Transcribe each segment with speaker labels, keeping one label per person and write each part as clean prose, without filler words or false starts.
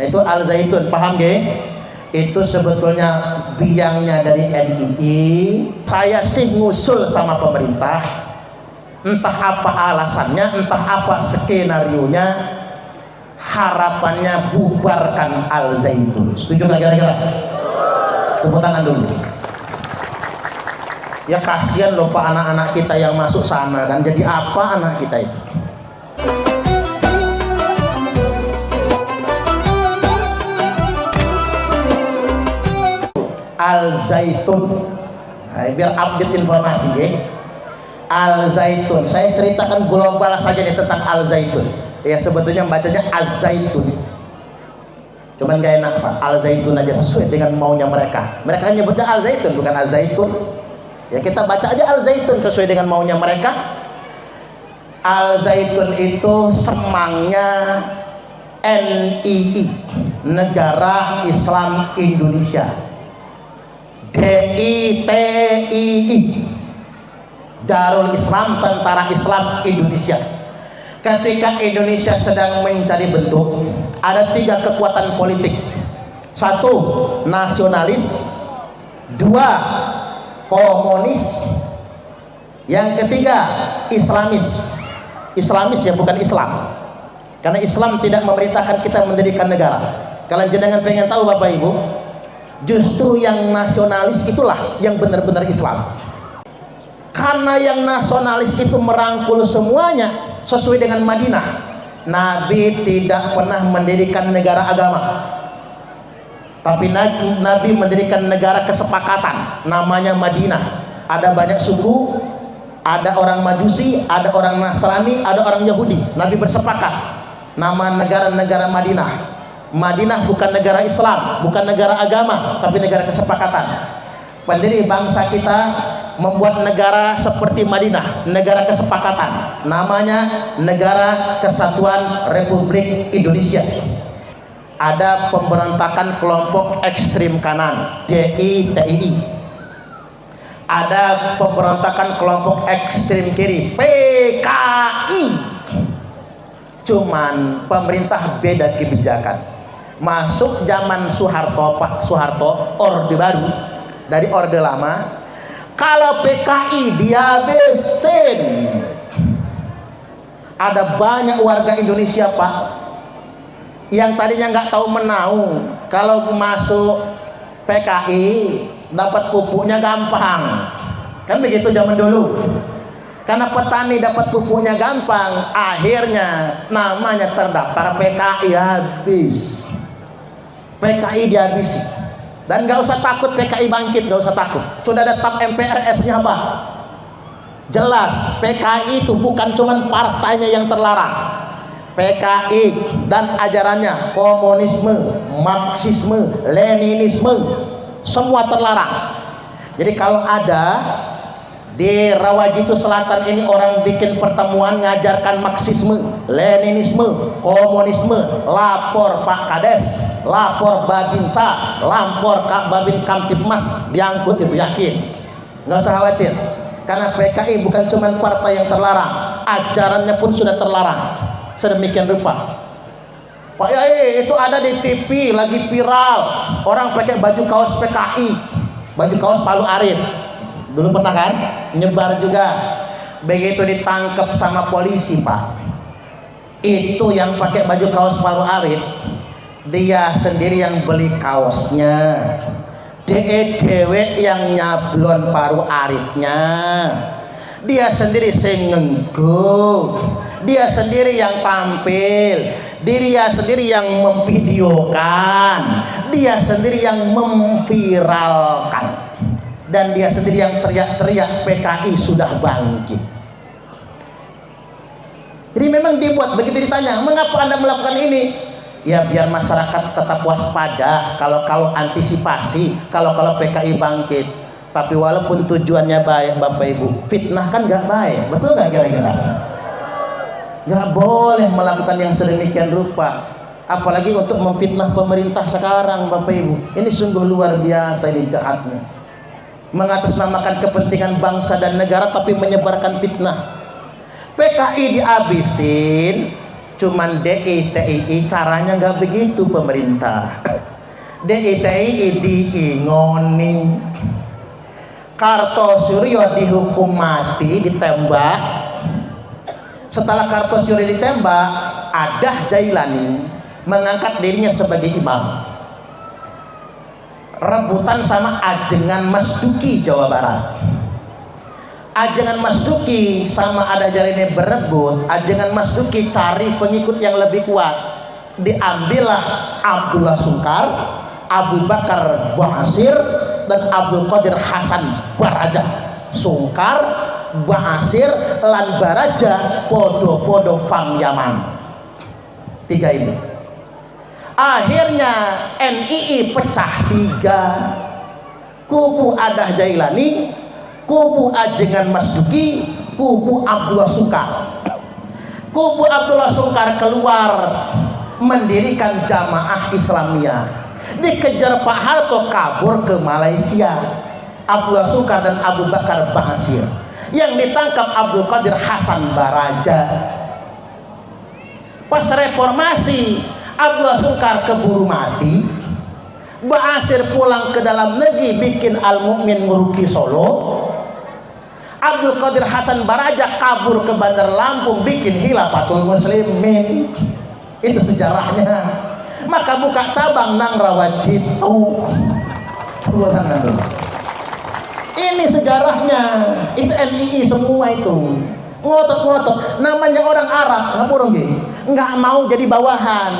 Speaker 1: Nah, itu Al Zaitun, paham gak? Itu sebetulnya biangnya dari NII. Saya sih ngusul sama pemerintah, entah apa alasannya, entah apa skenarionya, harapannya bubarkan Al Zaitun. Setuju nggak kira-kira? Tepuk tangan dulu. Ya kasihan loh Pak, anak-anak kita yang masuk sana kan, jadi apa anak kita itu? Al Zaitun, nah, biar update informasi ya. Al Zaitun, saya ceritakan global saja nih tentang Al Zaitun. Ya sebetulnya bacanya Az Zaitun, cuman gak enak Pak, Al Zaitun aja sesuai dengan maunya mereka. Mereka nyebutnya Al Zaitun bukan Az Zaitun. Ya kita baca aja Al Zaitun sesuai dengan maunya mereka. Al Zaitun itu semangnya NII, Negara Islam Indonesia. DITII, Darul Islam, Tentara Islam Indonesia. Ketika Indonesia sedang mencari bentuk, ada 3 kekuatan politik. 1, nasionalis. 2, komunis. Yang ketiga, Islamis. Islamis ya, bukan Islam, karena Islam tidak memerintahkan kita mendirikan negara. Kalian jenengan pengen tahu Bapak Ibu, justru yang nasionalis itulah yang benar-benar Islam. Karena yang nasionalis itu merangkul semuanya sesuai dengan Madinah. Nabi tidak pernah mendirikan negara agama, tapi Nabi mendirikan negara kesepakatan, namanya Madinah. Ada banyak suku, ada orang Majusi, ada orang Nasrani, ada orang Yahudi. Nabi bersepakat nama negara Madinah. Madinah bukan negara Islam, bukan negara agama, tapi negara kesepakatan. Pendiri bangsa kita membuat negara seperti Madinah, negara kesepakatan, namanya Negara Kesatuan Republik Indonesia. Ada pemberontakan kelompok ekstrim kanan, DITII. Ada pemberontakan kelompok ekstrim kiri, PKI. Cuman pemerintah beda kebijakan. Masuk zaman Soeharto, Pak Soeharto, Orde Baru, dari Orde Lama, kalau PKI dihabisin. Ada banyak warga Indonesia Pak, yang tadinya nggak tahu menau, kalau masuk PKI dapat pupuknya gampang, kan begitu zaman dulu. Karena petani dapat pupuknya gampang, akhirnya namanya terdaftar PKI habis. PKI dihabisi. Dan nggak usah takut PKI bangkit, nggak usah takut. Sudah ada TAP MPRS-nya Pak. Jelas PKI itu bukan cuma partainya yang terlarang. PKI dan ajarannya komunisme, Marxisme, Leninisme, semua terlarang. Jadi kalau ada di Rawajitu Selatan ini orang bikin pertemuan ngajarkan Marxisme, Leninisme, komunisme, lapor Pak Kades, lapor Babinsa, lapor Kak Babin Kamtipmas, diangkut itu yakin. Nggak usah khawatir, karena PKI bukan cuma partai yang terlarang, ajarannya pun sudah terlarang sedemikian rupa. Pak Yai, itu ada di TV lagi viral, orang pakai baju kaos PKI, baju kaos Palu Arit. Dulu pernah kan nyebar juga. Begitu ditangkap sama polisi Pak, itu yang pakai baju kaos Palu Arit, dia sendiri yang beli kaosnya, dewe yang nyablon paru aritnya, dia sendiri sengenggo, dia sendiri yang tampil, dia sendiri yang memvideokan, dia sendiri yang memviralkan, dan dia sendiri yang teriak-teriak PKI sudah bangkit. Jadi memang dibuat, begitu ditanya mengapa Anda melakukan ini, ya biar masyarakat tetap waspada, kalau antisipasi, kalau PKI bangkit. Tapi walaupun tujuannya baik Bapak Ibu, fitnah kan nggak baik, betul nggak kira-kira? Nggak boleh melakukan yang sedemikian rupa, apalagi untuk memfitnah pemerintah sekarang Bapak Ibu. Ini sungguh luar biasa ini jahatnya, mengatasnamakan kepentingan bangsa dan negara tapi menyebarkan fitnah. PKI dihabisin, Cuman DITII caranya nggak begitu pemerintah. DITII diingoni. Kartosuryo dihukum mati, ditembak. Setelah Kartosuryo ditembak, Adah Jailani mengangkat dirinya sebagai imam. Rebutan sama Ajengan Mas Duki Jawa Barat. Ajengan Mas Duki sama Adah Jailani berebut. Ajengan Mas Duki cari pengikut yang lebih kuat. Diambillah Abdullah Sungkar, Abu Bakar Ba'asir, dan Abdul Qadir Hasan Baraja. Sungkar, Ba'asir, lan Baraja podo-podo Fam Yaman. Tiga ini. Akhirnya NII pecah tiga. Kubu Adah Jailani, kubu Ajengan Mas Duki, kubu Abdullah Sungkar. Kubu Abdullah Sungkar keluar mendirikan Jamaah Islamiyah. Dikejar Pak Harto, kabur ke Malaysia. Abdullah Sungkar dan Abu Bakar Ba'asir. Yang ditangkap Abdul Qadir Hasan Baraja. Pas reformasi, Abdullah Sungkar keburu mati. Ba'asir pulang ke dalam negeri bikin Al-Mu'min Nguruki Solo. Abdul Qadir Hasan Baraja kabur ke Bandar Lampung bikin Hilafatul Muslimin. Itu sejarahnya. Maka buka cabang nang Rawajitu. Ini sejarahnya. Itu NII semua itu. Ngotot-ngotot. Namanya orang Arab, nggak mau jadi bawahan.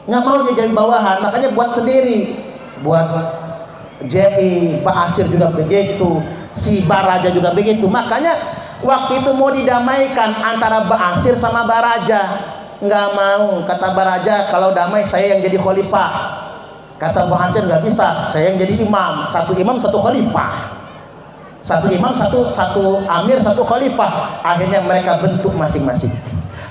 Speaker 1: Nggak mau jadi bawahan. Makanya buat sendiri. Buat JI, Pak Asir juga begitu. Si Baraja juga begitu. Makanya waktu itu mau didamaikan antara Ba'asir sama Baraja. Nggak mau, kata Baraja, kalau damai saya yang jadi khalifah. Kata Ba'asir nggak bisa, saya yang jadi imam. Satu imam satu khalifah. Satu imam satu amir satu khalifah. Akhirnya mereka bentuk masing-masing.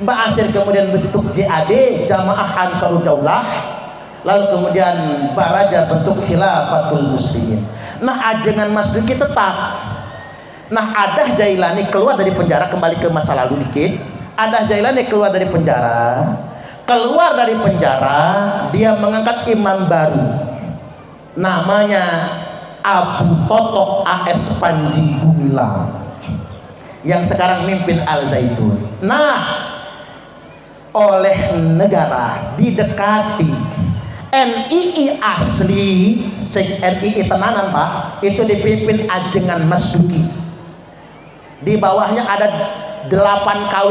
Speaker 1: Ba'asir kemudian bentuk JAD, Jamaah Ansarud Daulah. Lalu kemudian Baraja bentuk Khilafatul Muslimin. Nah, Ajengan Mas Duki tetap. Nah, Adah Jailani keluar dari penjara, kembali ke masa lalu dikit. Adah Jailani keluar dari penjara. Keluar dari penjara, dia mengangkat imam baru. Namanya Abu Totok AS Panji Gumilang, yang sekarang mimpin Al Zaitun. Nah, oleh negara didekati NII asli, NII tenanan Pak, itu dipimpin Ajengan Mas Duki. Di bawahnya ada 8 KW,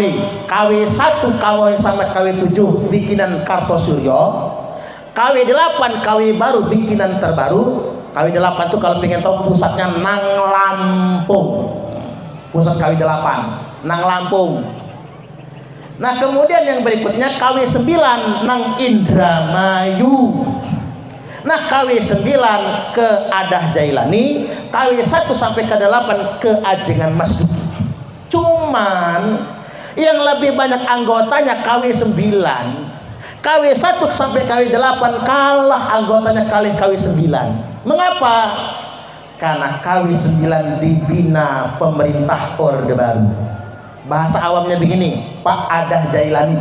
Speaker 1: KW 1, KW sama KW 7 bikinan Kartosuryo, KW 8 KW baru bikinan terbaru. KW 8 itu kalau pengen tahu pusatnya nang Lampung. Pusat KW 8 nang Lampung. Nah, kemudian yang berikutnya KW 9 nang Indramayu. Nah, KW 9 ke Adah Jailani, KW 1 sampai ke 8 ke Ajengan Mas Duki. Cuman yang lebih banyak anggotanya KW 9. KW 1 sampai KW 8 kalah anggotanya kali KW 9. Mengapa? Karena KW 9 dibina pemerintah Orde Baru. Bahasa awamnya begini, Pak Adah Jailani,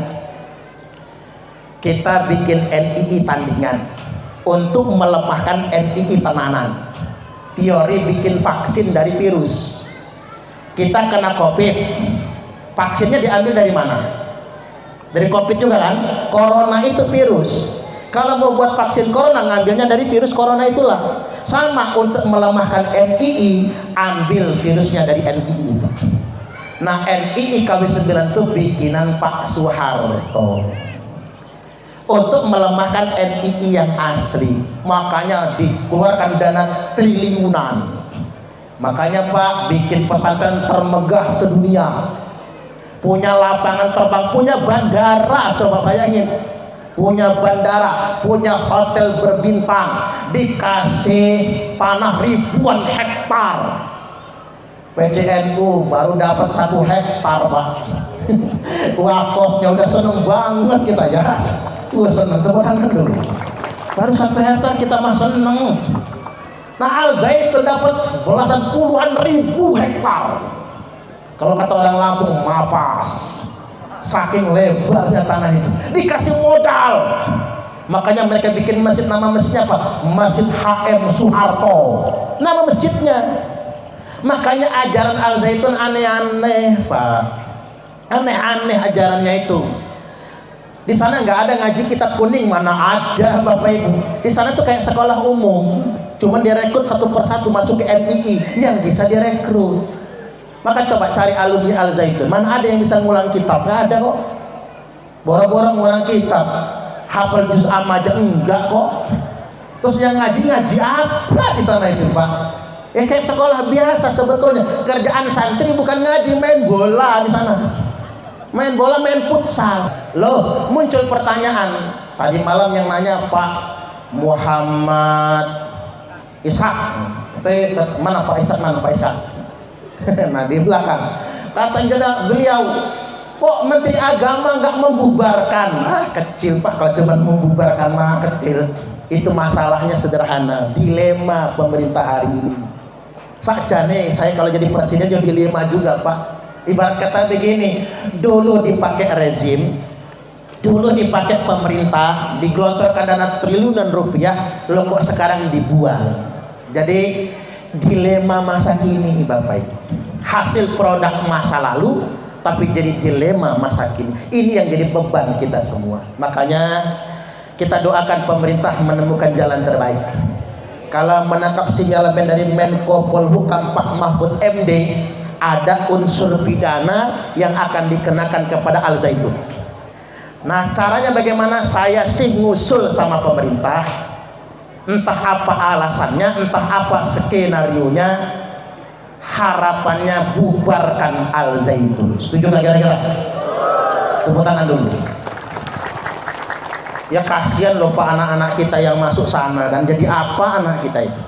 Speaker 1: kita bikin NII tandingan untuk melemahkan NII tenanan. Teori bikin vaksin dari virus. Kita kena COVID, vaksinnya diambil dari mana? Dari COVID juga kan? Corona itu virus. Kalau mau buat vaksin corona, ngambilnya dari virus corona itulah. Sama untuk melemahkan NII, ambil virusnya dari NII itu. Nah, NII KW 9 itu bikinan Pak Soeharto. Untuk melemahkan NII yang asli, makanya dikeluarkan dana triliunan. Makanya Pak bikin pesantren termegah sedunia, punya lapangan terbang, punya bandara, coba bayangin, punya bandara, punya hotel berbintang, dikasih tanah ribuan hektar. PJNU baru dapat 1 hektar Pak. Wakofnya udah seneng banget kita ya. Seneng, tepuk tangan dulu. Baru 1 hektar kita mah seneng. Nah, Al Zaitun dapat belasan puluhan ribu hektar. Kalau kata orang Lampung, mapas. saking lebarnya tanah itu, dikasih modal. Makanya mereka bikin masjid, nama masjidnya apa? Masjid HM Soeharto, nama masjidnya. Makanya ajaran Al Zaitun aneh-aneh, Pak, aneh-aneh ajarannya itu. Di sana nggak ada ngaji kitab kuning, mana ada Bapak Ibu. Di sana tuh kayak sekolah umum, cuman direkrut satu persatu masuk ke MII yang bisa direkrut. Maka coba cari alumni Al Zaitun, mana ada yang bisa ngulang kitab? Nggak ada kok. Boro-boro ngulang kitab, hafal juz amma aja enggak kok. Terus yang ngaji apa di sana itu, Pak? Ya kayak sekolah biasa sebetulnya. Kerjaan santri bukan ngaji, main bola di sana. Main bola, main futsal. Loh, muncul pertanyaan tadi malam yang nanya Pak Muhammad Ishak. Mana Pak Ishak? Mana Pak Ishak? Nah di belakang katanya beliau, kok Menteri Agama nggak membubarkan? Kecil Pak, kalau cuma membubarkan mah kecil. Itu masalahnya sederhana, dilema pemerintah hari ini. Sakjane saya kalau jadi presiden jadi dilema juga Pak. Ibarat kata begini, dulu dipakai rezim, dulu dipakai pemerintah, digelontorkan dana triliunan rupiah, lo kok sekarang dibuang. Jadi dilema masa kini Bapak Ibu, hasil produk masa lalu tapi jadi dilema masa kini. Ini yang jadi beban kita semua. Makanya kita doakan pemerintah menemukan jalan terbaik. Kalau menangkap sinyalemen dari Menko Polhukam Pak Mahfud MD, ada unsur pidana yang akan dikenakan kepada Al Zaitun. Nah caranya bagaimana? Saya sih ngusul sama pemerintah, entah apa alasannya, entah apa skenarionya, harapannya bubarkan Al Zaitun. Setuju nggak kira-kira? Tepuk tangan dulu. Ya kasihan loh Pak, anak-anak kita yang masuk sana, dan jadi apa anak kita itu?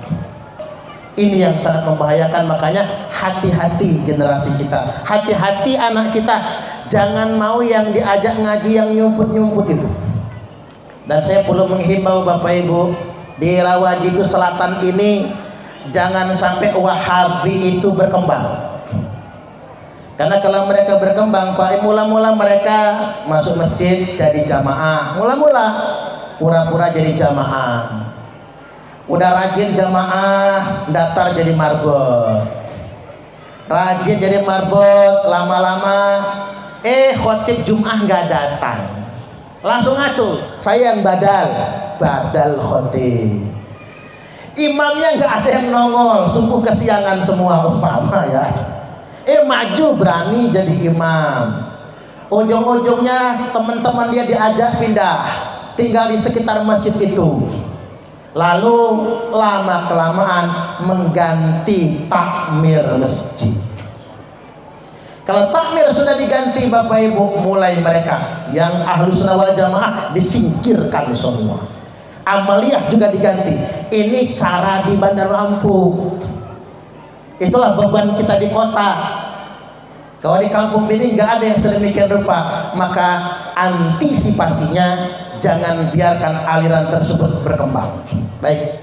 Speaker 1: Ini yang sangat membahayakan. Makanya hati-hati generasi kita, hati-hati anak kita, jangan mau yang diajak ngaji yang nyumput-nyumput itu. Dan saya perlu menghimbau Bapak Ibu, di Rawajidu Selatan ini jangan sampai Wahabi itu berkembang. Karena kalau mereka berkembang Pak, mula-mula mereka masuk masjid jadi jamaah, mula-mula pura-pura jadi jamaah, udah rajin jamaah daftar jadi marbot, rajin jadi marbot, lama-lama khotib Jum'ah nggak datang, langsung atuh saya yang badal khotib, imamnya nggak ada yang nongol, sungguh kesiangan semua umpama ya. Maju berani jadi imam, ujung-ujungnya teman-teman dia diajak pindah, tinggal di sekitar masjid itu. Lalu lama kelamaan mengganti takmir masjid. Kalau takmir sudah diganti Bapak Ibu, mulai mereka yang ahlu sunnah wal jamaah disingkirkan semua. Amaliyah juga diganti. Ini cara di Bandar Lampung. Itulah beban kita di kota. Kalau di kampung ini nggak ada yang sedemikian rupa, maka antisipasinya jangan biarkan aliran tersebut berkembang. Baik.